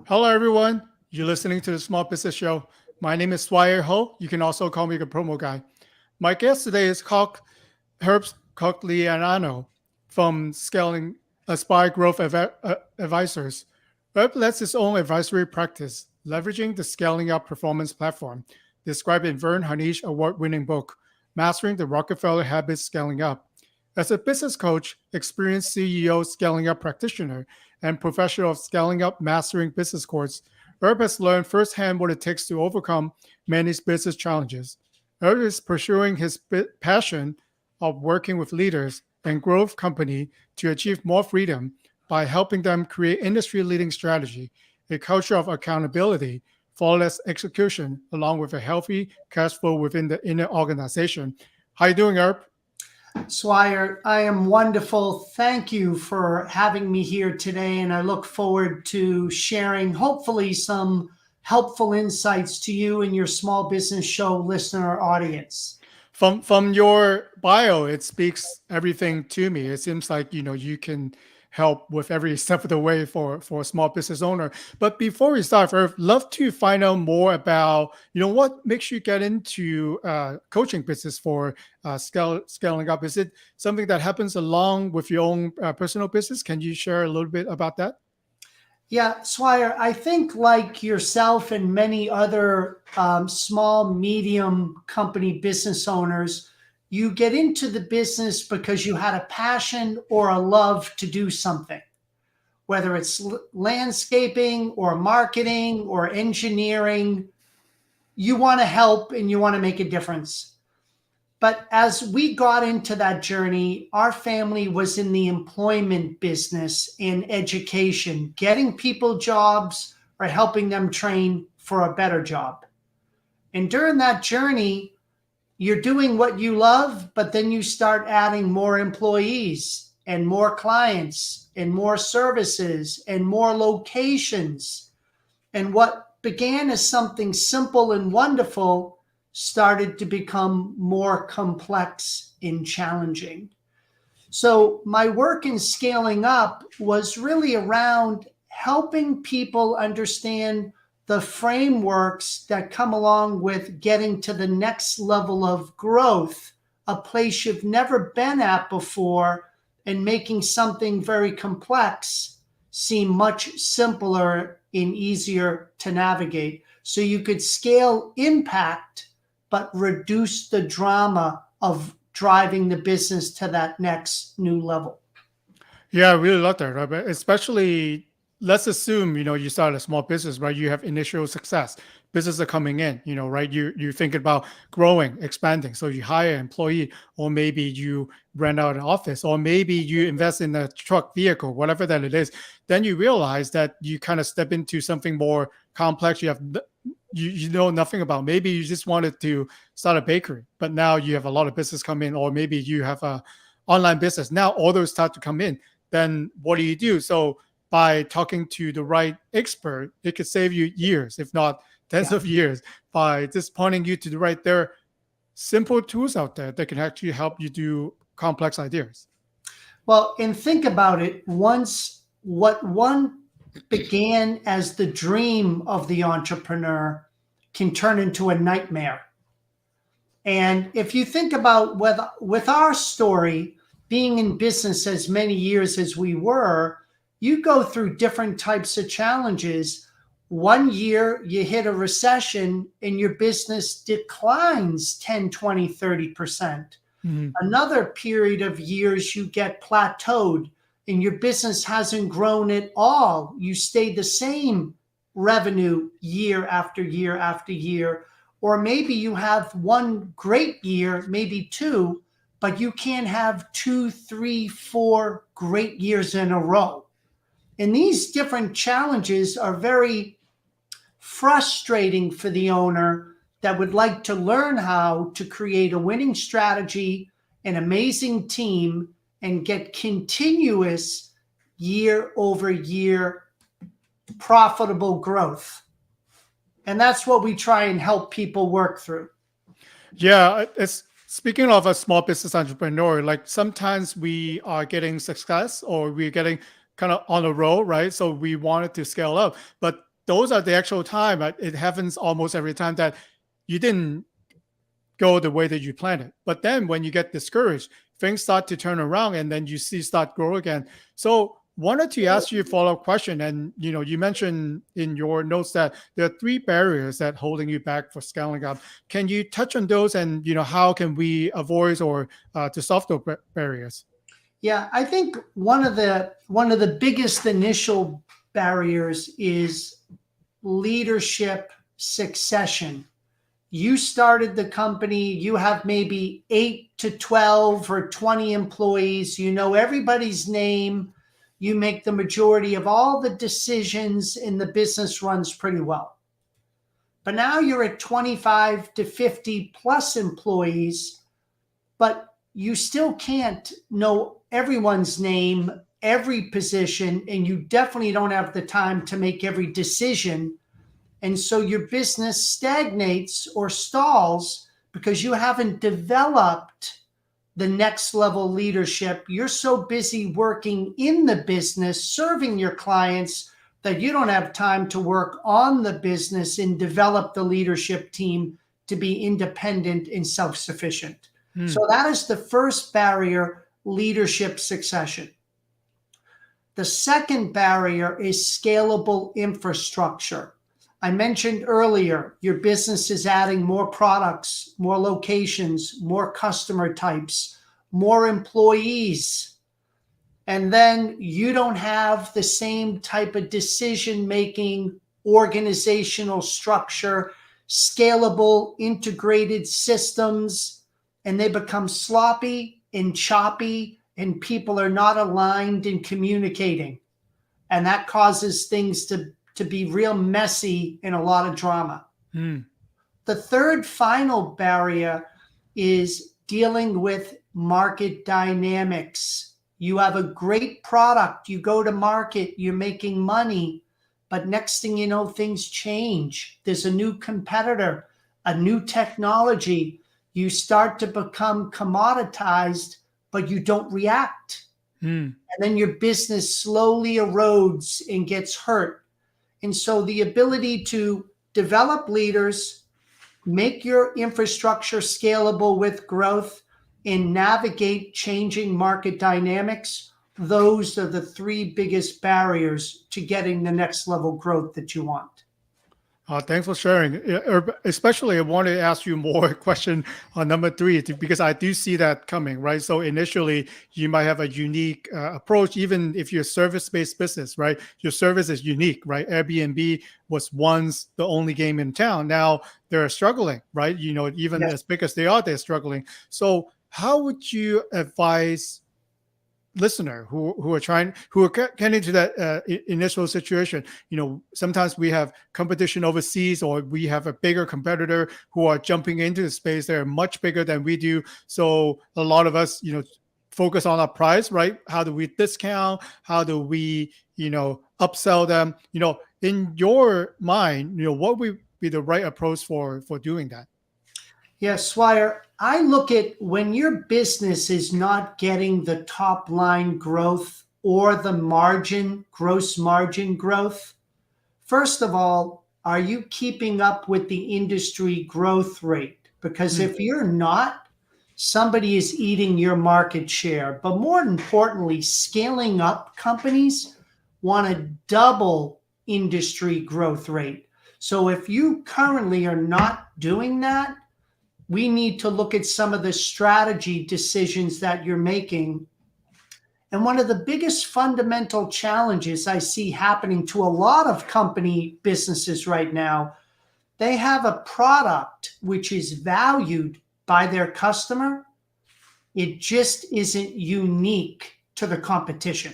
Hello, everyone. You're listening to the Small Business Show. My name is Swire Ho. You can also call me the promo guy. My guest today is Herbs Cogliano from Scaling Aspire Growth Advisors. Herb lets his own advisory practice, leveraging the Scaling Up Performance platform, described in Verne Harnish award-winning book, Mastering the Rockefeller Habits Scaling Up. As a business coach, experienced CEO scaling up practitioner, and professional of scaling up mastering business course, Herb has learned firsthand what it takes to overcome many business challenges. Herb is pursuing his passion of working with leaders and growth company to achieve more freedom by helping them create industry-leading strategy, a culture of accountability, flawless execution, along with a healthy cash flow within the inner organization. How you doing, Herb? Swire, I am wonderful. Thank you for having me here today, and I look forward to sharing hopefully some helpful insights to you and your small business show listener audience. From your bio, it speaks everything to me. It seems like you can help with every step of the way for a small business owner. But before we start, I'd love to find out more about what makes you get into coaching business for scaling up. Is it something that happens along with your own personal business? Can you share a little bit about that? Yeah, Swire, I think like yourself and many other small, medium company business owners, you get into the business because you had a passion or a love to do something, whether it's landscaping or marketing or engineering. You want to help and you want to make a difference. But as we got into that journey, our family was in the employment business in education, getting people jobs or helping them train for a better job. And during that journey, you're doing what you love, but then you start adding more employees and more clients and more services and more locations. And what began as something simple and wonderful started to become more complex and challenging. So, my work in scaling up was really around helping people understand the frameworks that come along with getting to the next level of growth, a place you've never been at before, and making something very complex seem much simpler and easier to navigate. So you could scale impact, but reduce the drama of driving the business to that next new level. Yeah, I really love that, right? But especially, let's assume you start a small business, right? You have initial success, business are coming in, right? You think about growing, expanding, so you hire an employee, or maybe you rent out an office, or maybe you invest in a truck vehicle, whatever that it is. Then you realize that you kind of step into something more complex. You know nothing about. Maybe you just wanted to start a bakery, but now you have a lot of business come in, or maybe you have a online business. Now all those start to come in. Then what do you do? So by talking to the right expert, it could save you years, if not tens Yeah. of years, by just pointing you to the right. There are simple tools out there that can actually help you do complex ideas. Well, and think about it once what one began as the dream of the entrepreneur can turn into a nightmare. And if you think about with our story, being in business as many years as we were, you go through different types of challenges. One year you hit a recession and your business declines 10, 20, 30%. Mhm. Another period of years you get plateaued and your business hasn't grown at all. You stay the same revenue year after year after year. Or maybe you have one great year, maybe two, but you can't have two, three, four great years in a row. And these different challenges are very frustrating for the owner that would like to learn how to create a winning strategy, an amazing team, and get continuous year over year profitable growth. And that's what we try and help people work through. Yeah, it's speaking of a small business entrepreneur, like sometimes we are getting success or we're getting kind of on a roll, right? So we wanted to scale up, but those are the actual time. It happens almost every time that you didn't go the way that you planned it. But then when you get discouraged, things start to turn around and then you see start grow again. So wanted to ask you a follow-up question. And you mentioned in your notes that there are three barriers that holding you back for scaling up. Can you touch on those and how can we avoid or to solve those barriers? Yeah, I think one of the biggest initial barriers is leadership succession. You started the company, you have maybe 8 to 12 or 20 employees, you know everybody's name, you make the majority of all the decisions, and the business runs pretty well. But now you're at 25 to 50 plus employees, but you still can't know everyone's name, every position, and you definitely don't have the time to make every decision. And so your business stagnates or stalls because you haven't developed the next level leadership. You're so busy working in the business, serving your clients, that you don't have time to work on the business and develop the leadership team to be independent and self-sufficient. So that is the first barrier, leadership succession. The second barrier is scalable infrastructure. I mentioned earlier, your business is adding more products, more locations, more customer types, more employees. And then you don't have the same type of decision-making, organizational structure, scalable, integrated systems, and they become sloppy and choppy, and people are not aligned in communicating. And that causes things to be real messy and a lot of drama. The third final barrier is dealing with market dynamics. You have a great product, you go to market, you're making money, but next thing you know, things change. There's a new competitor, a new technology. You start to become commoditized, but you don't react. And then your business slowly erodes and gets hurt. And so the ability to develop leaders, make your infrastructure scalable with growth, and navigate changing market dynamics, those are the three biggest barriers to getting the next level growth that you want. Thanks for sharing. Especially, I want to ask you more question on number three, because I do see that coming, right? So initially, you might have a unique approach, even if you're a service-based business, right? Your service is unique, right? Airbnb was once the only game in town. Now they're struggling, right? Even as big as they are, they're struggling. So how would you advise listener who are getting into that initial situation? Sometimes we have competition overseas, or we have a bigger competitor who are jumping into the space. They're much bigger than we do, so a lot of us focus on our price, right? How do we discount? How do we upsell them? In your mind, what would be the right approach for doing that? Yes, Swire, I look at when your business is not getting the top line growth or the gross margin growth. First of all, are you keeping up with the industry growth rate? Because if you're not, somebody is eating your market share. But more importantly, scaling up companies want to double industry growth rate. So if you currently are not doing that, we need to look at some of the strategy decisions that you're making. And one of the biggest fundamental challenges I see happening to a lot of company businesses right now, they have a product which is valued by their customer. It just isn't unique to the competition.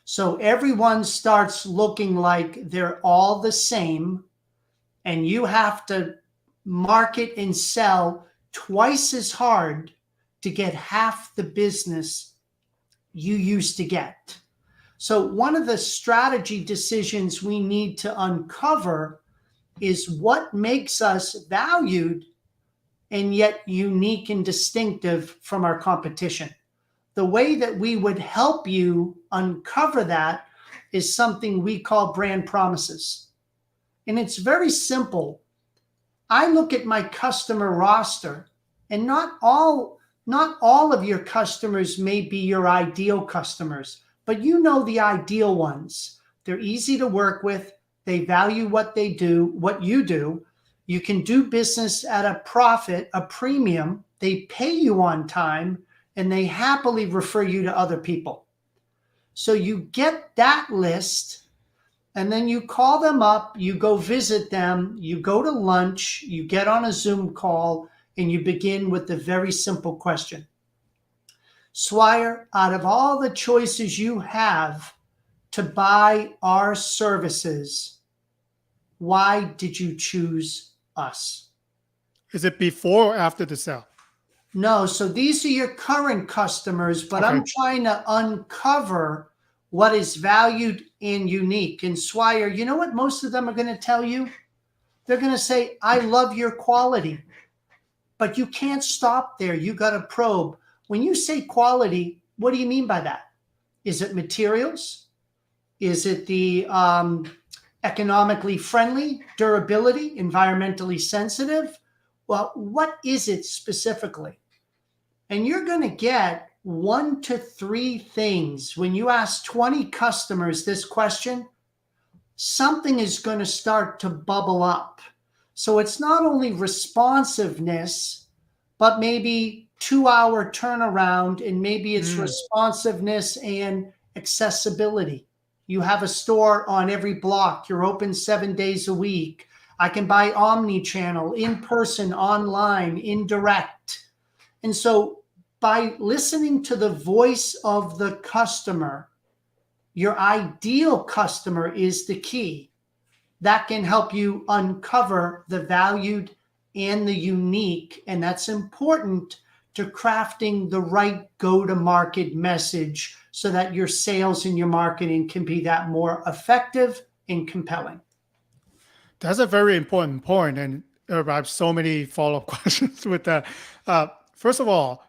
So everyone starts looking like they're all the same, and you have to market and sell twice as hard to get half the business you used to get. So one of the strategy decisions we need to uncover is what makes us valued and yet unique and distinctive from our competition. the way that we would help you uncover that is something we call brand promises. And it's very simple. I look at my customer roster, and not all of your customers may be your ideal customers, but you know the ideal ones. They're easy to work with. They value what they do, what you do. You can do business at a profit, a premium. They pay you on time, and they happily refer you to other people. So you get that list, and then you call them up, you go visit them, you go to lunch, you get on a Zoom call, and you begin with the very simple question. Swire, out of all the choices you have to buy our services, why did you choose us? Is it before or after the sale? No, so these are your current customers, but Okay. I'm trying to uncover what is valued and unique. And Swire, you know what most of them are going to tell you? They're going to say, I love your quality. But you can't stop there. You got to probe. When you say quality, what do you mean by that? Is it materials? Is it the economically friendly, durability, environmentally sensitive? Well, what is it specifically? And you're going to get 1 to 3 things. When you ask 20 customers this question, something is going to start to bubble up. So it's not only responsiveness, but maybe 2-hour turnaround, and maybe it's responsiveness and accessibility. You have a store on every block. You're open 7 days a week. I can buy omni-channel, in person, online, indirect. And so by listening to the voice of the customer, your ideal customer is the key. That can help you uncover the valued and the unique. And that's important to crafting the right go-to-market message so that your sales and your marketing can be that more effective and compelling. That's a very important point, and I have so many follow-up questions with that. First of all,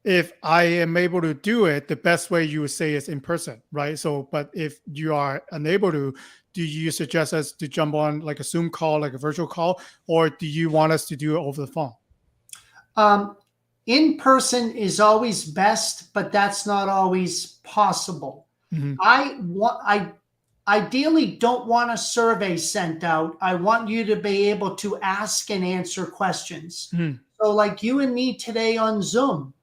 if I am able to do it, the best way you would say is in person, right? So, but if you are unable to, do you suggest us to jump on like a Zoom call, like a virtual call, or do you want us to do it over the phone? In person is always best, but that's not always possible. Mm-hmm. I ideally don't want a survey sent out. I want you to be able to ask and answer questions. Mm-hmm. So like you and me today on Zoom,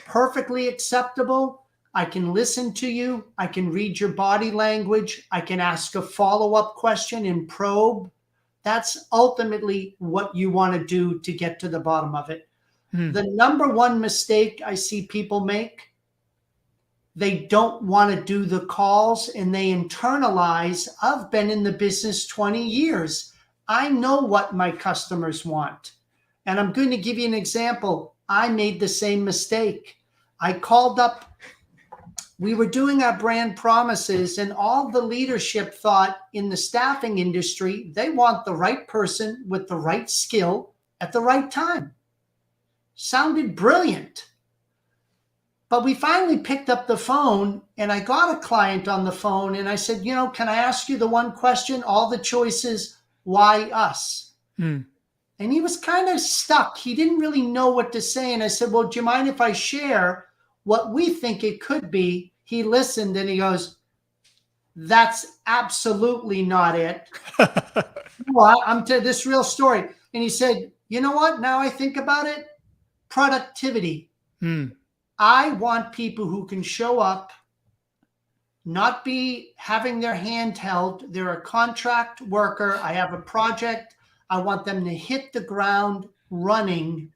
perfectly acceptable. I can listen to you. I can read your body language. I can ask a follow-up question and probe. That's ultimately what you want to do to get to the bottom of it. Mm-hmm. The number one mistake I see people make, they don't want to do the calls, and they internalize, I've been in the business 20 years. I know what my customers want. And I'm going to give you an example. I made the same mistake. I called up, we were doing our brand promises, and all the leadership thought in the staffing industry, they want the right person with the right skill at the right time. Sounded brilliant. But we finally picked up the phone, and I got a client on the phone, and I said, can I ask you the one question? All the choices, why us? And he was kind of stuck. He didn't really know what to say. And I said, well, do you mind if I share what we think it could be? He listened, and he goes, that's absolutely not it. Well, I'm telling this real story. And he said, you know what? Now I think about it, productivity. I want people who can show up, not be having their hand held. They're a contract worker. I have a project. I want them to hit the ground running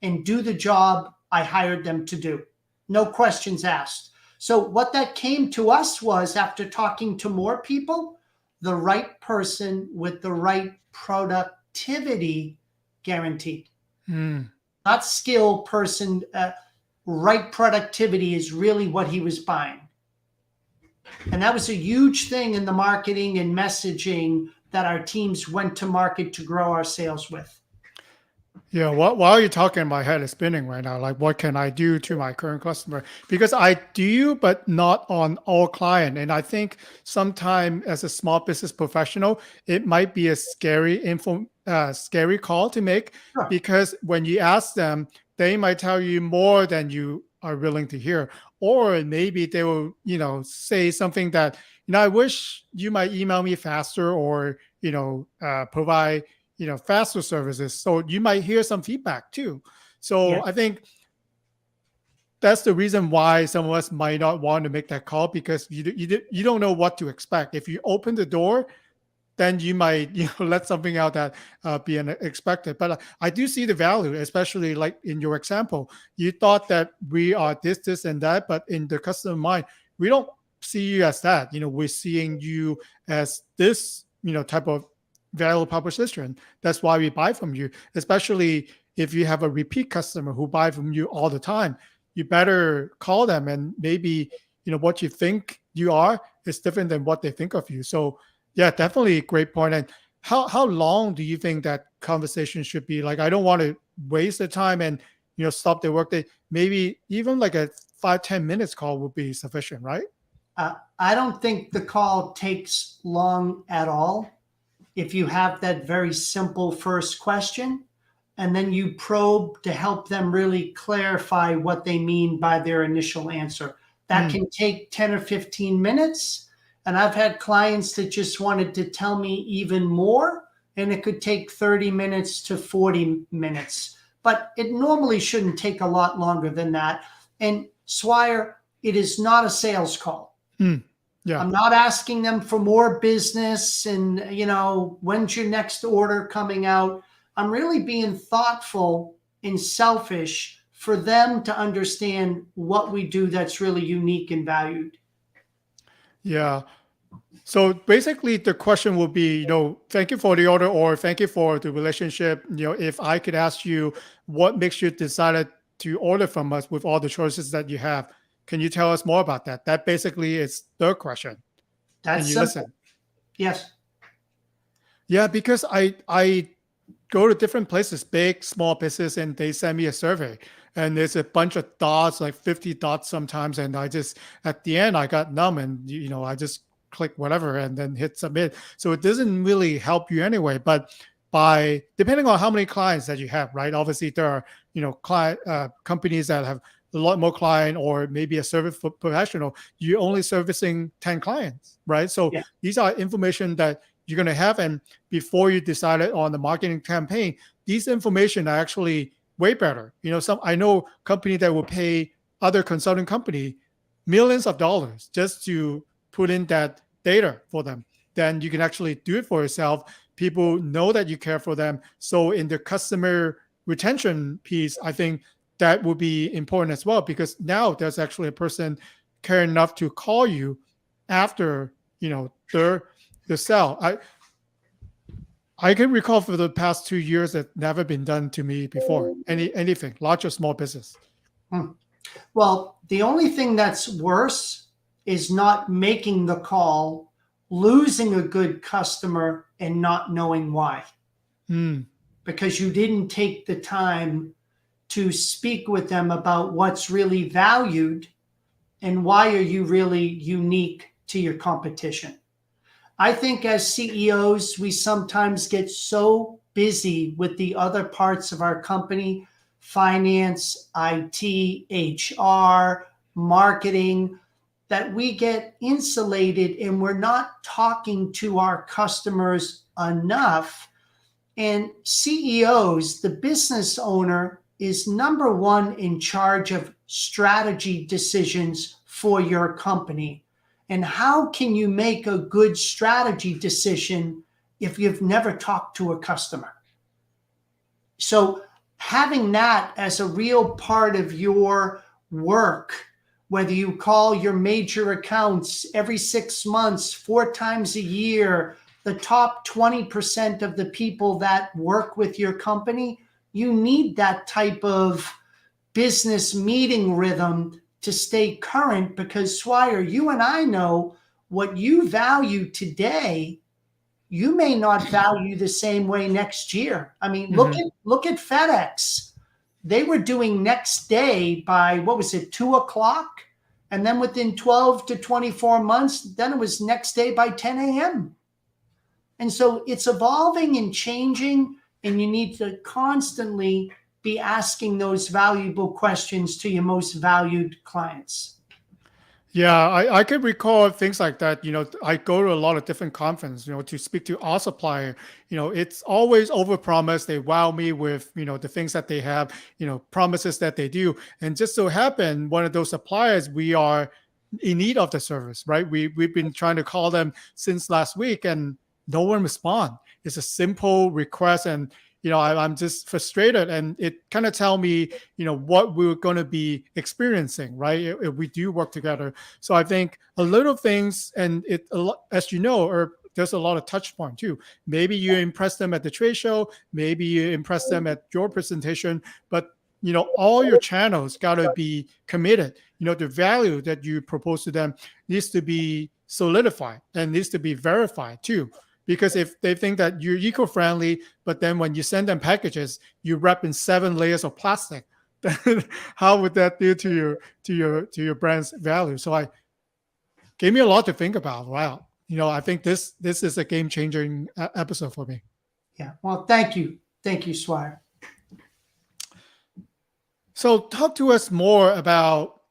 and do the job I hired them to do. No questions asked. So what that came to us was, after talking to more people, the right person with the right productivity guaranteed. Not skill person. Right productivity is really what he was buying. And that was a huge thing in the marketing and messaging that our teams went to market to grow our sales with. Yeah, while you're talking, my head is spinning right now. Like, what can I do to my current customer? Because I do, but not on all client. And I think sometime as a small business professional, it might be a scary call to make Sure. because when you ask them, they might tell you more than you are willing to hear, or maybe they will, say something that, I wish you might email me faster, or provide faster services. So you might hear some feedback too. Yeah. So I think that's the reason why some of us might not want to make that call, because you don't know what to expect. If you open the door, then you might let something out that be unexpected. But I do see the value, especially like in your example. You thought that we are this, and that, but in the customer mind, we don't see you as that. We're seeing you as this, type of value proposition. That's why we buy from you, especially if you have a repeat customer who buy from you all the time. You better call them, and maybe what you think you are is different than what they think of you. So yeah, definitely a great point. And how long do you think that conversation should be? Like, I don't want to waste the time and stop their workday. Maybe even like a 5-10 minutes call would be sufficient, right? I don't think the call takes long at all. If you have that very simple first question, and then you probe to help them really clarify what they mean by their initial answer. That Mm, can take 10 or 15 minutes. And I've had clients that just wanted to tell me even more, and it could take 30 minutes to 40 minutes. But it normally shouldn't take a lot longer than that. And Swire, it is not a sales call. mm, yeah. I'm not asking them for more business and, when's your next order coming out? I'm really being thoughtful and selfish for them to understand what we do that's really unique and valued. Yeah. So basically, the question would be, thank you for the order, or thank you for the relationship. If I could ask you, what makes you decided to order from us with all the choices that you have? Can you tell us more about that? That basically is the question, and That's you simple. listen. Yes. Yeah, because I go to different places, big, small business, and they send me a survey. And there's a bunch of dots, like 50 dots sometimes. And I just, at the end, I got numb, and, I just click whatever and then hit submit. So it doesn't really help you anyway. But depending on how many clients that you have, right? Obviously, there are, client companies that have a lot more client, or maybe a service professional, you're only servicing 10 clients, right? So Yeah. these are information that you're going to have. And before you decided on the marketing campaign, these information are actually way better. I know company that will pay other consulting company millions of dollars just to put in that data for them. Then you can actually do it for yourself. People know that you care for them. So in the customer retention piece, I think that would be important as well, because now there's actually a person care enough to call you after the sell. I can recall for the past 2 years that never been done to me before. Anything, large or small business. Hmm. Well, the only thing that's worse is not making the call, losing a good customer, and not knowing why, Hmm. because you didn't take the time to speak with them about what's really valued and why are you really unique to your competition. I think as CEOs, we sometimes get so busy with the other parts of our company, finance, IT, HR, marketing, that we get insulated and we're not talking to our customers enough. And CEOs, the business owner, is number one in charge of strategy decisions for your company. And how can you make a good strategy decision if you've never talked to a customer? So, having that as a real part of your work, whether you call your major accounts every 6 months, 4 times a year, the top 20% of the people that work with your company, you need that type of business meeting rhythm to stay current, because Swire, you and I know what you value today, you may not value the same way next year. I mean, Mhm. look at FedEx. They were doing next day by, what was it, 2 o'clock? And then within 12 to 24 months, then it was next day by 10 a.m. And so it's evolving and changing, and you need to constantly be asking those valuable questions to your most valued clients. Yeah, I can recall things like that. I go to a lot of different conferences, to speak to our supplier. It's always overpromised. They wow me with, the things that they have, promises that they do. And just so happen, one of those suppliers, we are in need of the service, right? We've been trying to call them since last week and no one respond. It's a simple request. And, I'm just frustrated. And it kind of tell me, what we're going to be experiencing, right? If we do work together. So I think a little things, and as you know, there's a lot of touch point too. Maybe you impress them at the trade show, maybe you impress them at your presentation, but all your channels got to be committed. The value that you propose to them needs to be solidified and needs to be verified too. Because if they think that you're eco-friendly, but then when you send them packages, you wrap in 7 layers of plastic, then how would that do to your brand's value? So I gave me a lot to think about. Wow. I think this is a game changing episode for me. Yeah. Well, thank you. Thank you, Swire. So talk to us more about,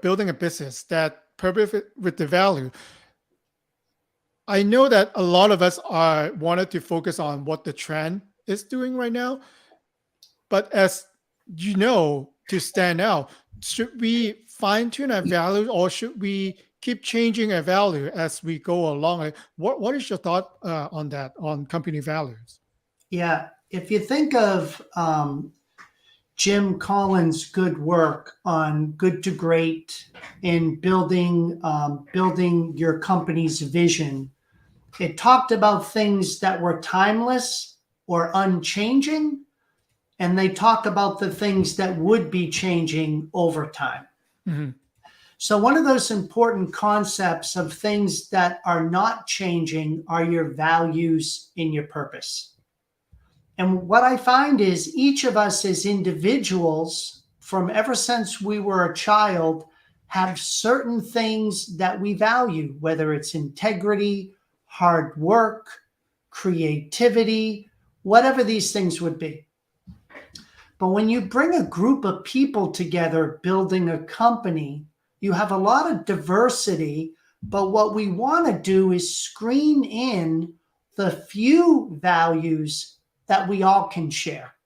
building a business that purpose with the value. I know that a lot of us are wanted to focus on what the trend is doing right now, but as to stand out, should we fine tune our value or should we keep changing our value as we go along? Like, what is your thought on that, on company values? Yeah. If you think of Jim Collins' good work on Good to Great in building your company's vision, it talked about things that were timeless or unchanging, and they talk about the things that would be changing over time. Mm-hmm. So one of those important concepts of things that are not changing are your values in your purpose. And what I find is each of us as individuals, from ever since we were a child, have certain things that we value, whether it's integrity, hard work, creativity, whatever these things would be. But when you bring a group of people together building a company, you have a lot of diversity, but what we want to do is screen in the few values that we all can share.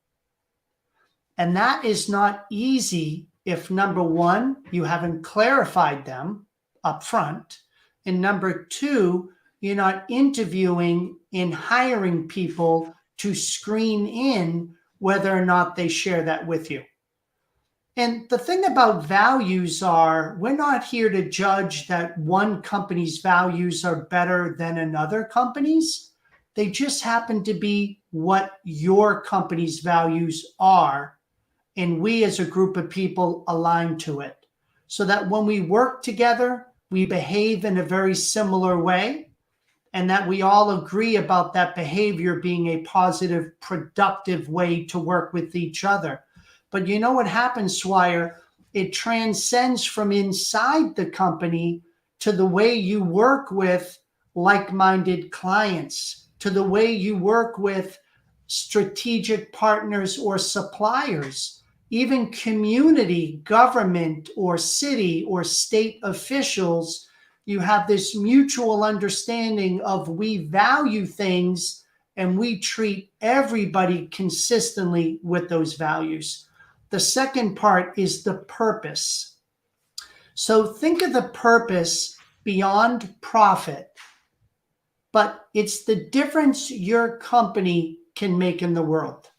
And that is not easy if, number one, you haven't clarified them up front, and number two, you're not interviewing and hiring people to screen in whether or not they share that with you. And the thing about values are, we're not here to judge that one company's values are better than another company's. They just happen to be what your company's values are. And we as a group of people align to it. So that when we work together, we behave in a very similar way. And that we all agree about that behavior being a positive, productive way to work with each other. But you know what happens, Swire? It transcends from inside the company to the way you work with like-minded clients, to the way you work with strategic partners or suppliers, even community, government, or city or state officials. You have this mutual understanding of we value things and we treat everybody consistently with those values. The second part is the purpose. So think of the purpose beyond profit, but it's the difference your company can make in the world.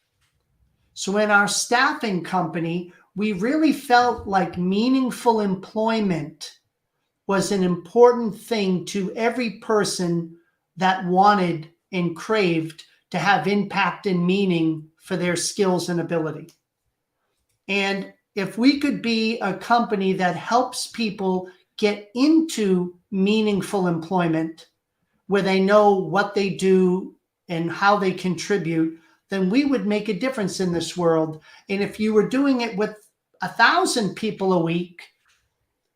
So in our staffing company, we really felt like meaningful employment was an important thing to every person that wanted and craved to have impact and meaning for their skills and ability. And if we could be a company that helps people get into meaningful employment, where they know what they do and how they contribute, then we would make a difference in this world. And if you were doing it with 1,000 people a week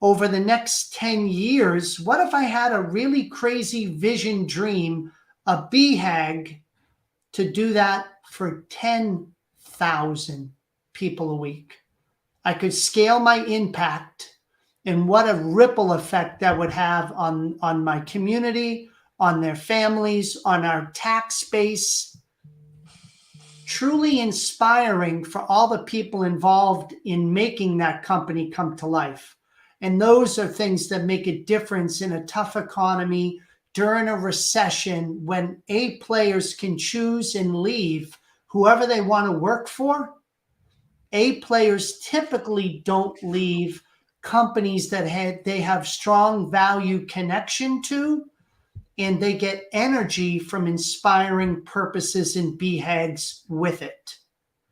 over the next 10 years, what if I had a really crazy vision dream, a BHAG, to do that for 10,000 people a week? I could scale my impact, and what a ripple effect that would have on my community, on their families, on our tax base. Truly inspiring for all the people involved in making that company come to life. And those are things that make a difference in a tough economy, during a recession, when A players can choose and leave whoever they want to work for. A players typically don't leave companies that they have strong value connection to, and they get energy from inspiring purposes and BHAGs with it.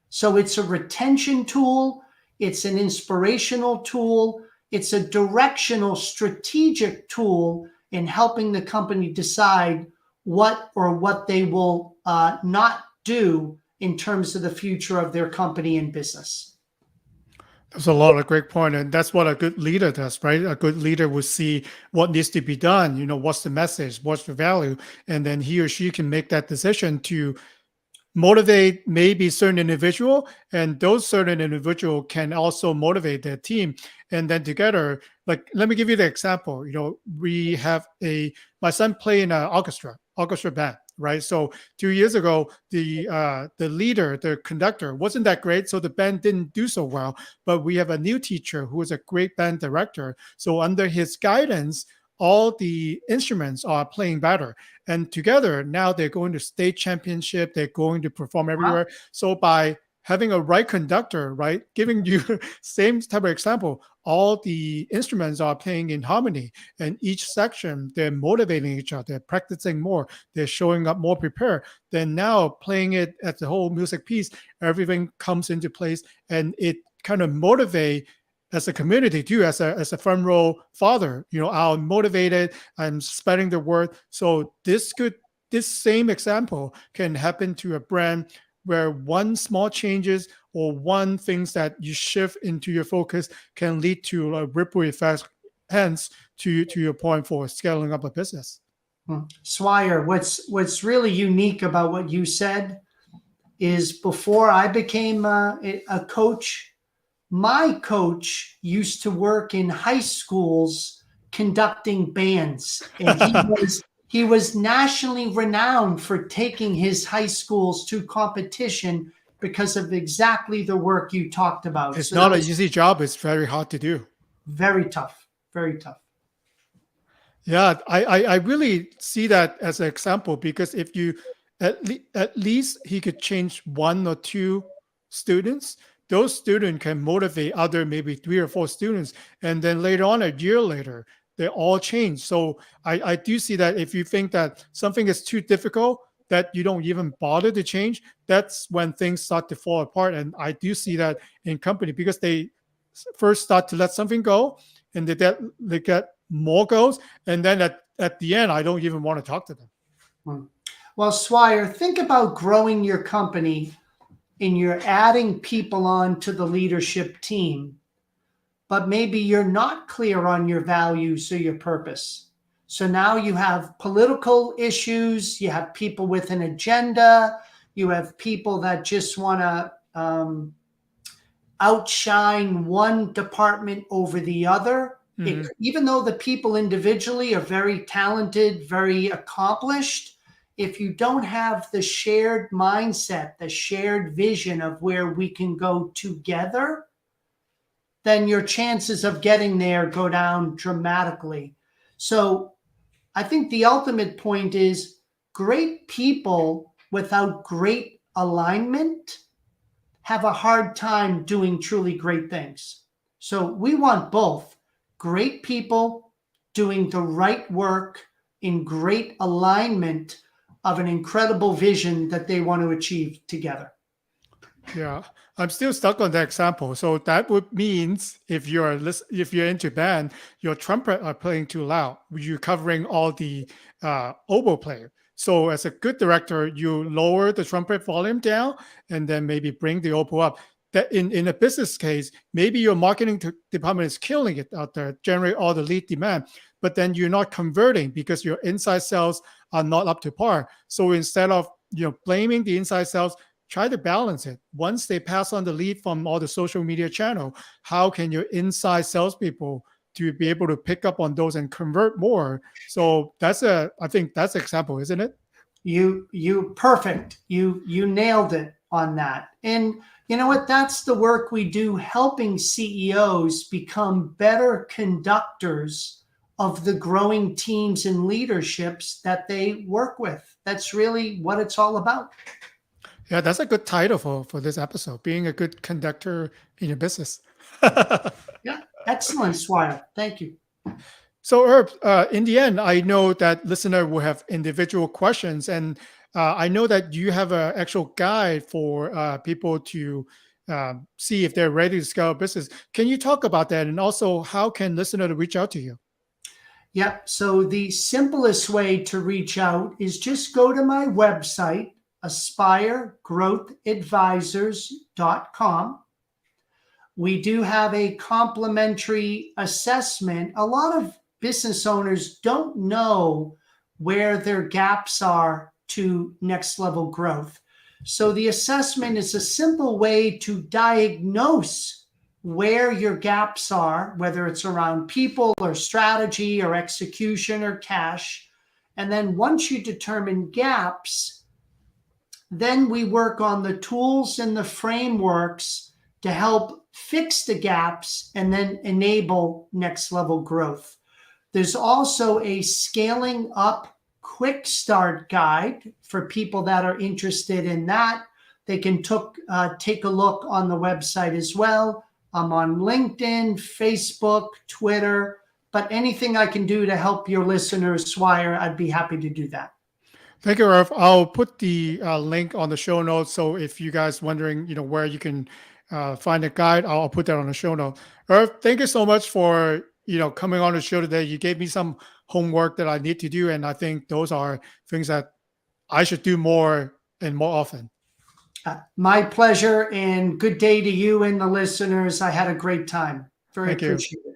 So it's a retention tool. It's an inspirational tool. It's a directional, strategic tool in helping the company decide what they will not do in terms of the future of their company and business. There's a lot of great point, and that's what a good leader does, right? A good leader will see what needs to be done. What's the message, what's the value, and then he or she can make that decision to motivate maybe certain individual, and those certain individual can also motivate their team, and then together, like, let me give you the example. We have my son play in an orchestra band, right? So 2 years ago, the leader, the conductor, wasn't that great, so the band didn't do so well. But we have a new teacher who is a great band director, so under his guidance, all the instruments are playing better. And together, now they're going to state championship, they're going to perform everywhere. So by having a right conductor, right, giving you same type of example, all the instruments are playing in harmony, and each section, they're motivating each other, they're practicing more, they're showing up more prepared. Then now playing it as the whole music piece, everything comes into place, and it kind of motivate as a community too, as a front row father. I'm motivated, I'm spreading the word. So this same example can happen to a brand, where one small changes or one things that you shift into your focus can lead to a ripple effect, hence to your point for scaling up a business. Swire, what's really unique about what you said is, before I became a coach, my coach used to work in high schools conducting bands, and he was nationally renowned for taking his high schools to competition because of exactly the work you talked about. It's not an easy job. It's very hard to do. Very tough. Very tough. Yeah, I really see that as an example, because if you at least he could change one or two students, those students can motivate other maybe 3 or 4 students, and then later on, a year later, they all change. So I do see that if you think that something is too difficult, that you don't even bother to change, that's when things start to fall apart. And I do see that in company, because they first start to let something go, and they get more goals, and then at the end, I don't even want to talk to them. Well, Swire, think about growing your company, and you're adding people on to the leadership team, but maybe you're not clear on your values or your purpose. So now you have political issues, you have people with an agenda, you have people that just want to outshine one department over the other. Mm-hmm. Even though the people individually are very talented, very accomplished, if you don't have the shared mindset, the shared vision of where we can go together, then your chances of getting there go down dramatically. So I think the ultimate point is, great people without great alignment have a hard time doing truly great things. So we want both great people doing the right work in great alignment of an incredible vision that they want to achieve together. Yeah, I'm still stuck on that example. So that would means if you're into band, your trumpet are playing too loud. You're covering all the oboe player. So as a good director, you lower the trumpet volume down and then maybe bring the oboe up. That in a business case, maybe your marketing department is killing it out there, generate all the lead demand, but then you're not converting because your inside sales are not up to par. So instead of blaming the inside sales, try to balance it. Once they pass on the lead from all the social media channel, how can your inside salespeople to be able to pick up on those and convert more? So I think that's an example, isn't it? You perfect. You nailed it on that. And you know what? That's the work we do, helping CEOs become better conductors of the growing teams and leaderships that they work with. That's really what it's all about. Yeah, that's a good title for this episode, being a good conductor in your business. Yeah, excellent, Swire. Thank you. So, Herb, in the end, I know that listener will have individual questions, and I know that you have an actual guide for people to see if they're ready to scale a business. Can you talk about that, and also how can listener reach out to you? Yep. So the simplest way to reach out is just go to my website, aspiregrowthadvisors.com. We do have a complimentary assessment. A lot of business owners don't know where their gaps are to next level growth. So the assessment is a simple way to diagnose where your gaps are, whether it's around people or strategy or execution or cash. And then once you determine gaps, then we work on the tools and the frameworks to help fix the gaps and then enable next level growth. There's also a scaling up quick start guide for people that are interested in that. They can take a look on the website as well. I'm on LinkedIn, Facebook, Twitter, but anything I can do to help your listeners, Swire, I'd be happy to do that. Thank you, Irv. I'll put the link on the show notes. So if you guys wondering, where you can find a guide, I'll put that on the show note. Irv, thank you so much for coming on the show today. You gave me some homework that I need to do, and I think those are things that I should do more and more often. My pleasure, and good day to you and the listeners. I had a great time. Very Thank you. appreciated.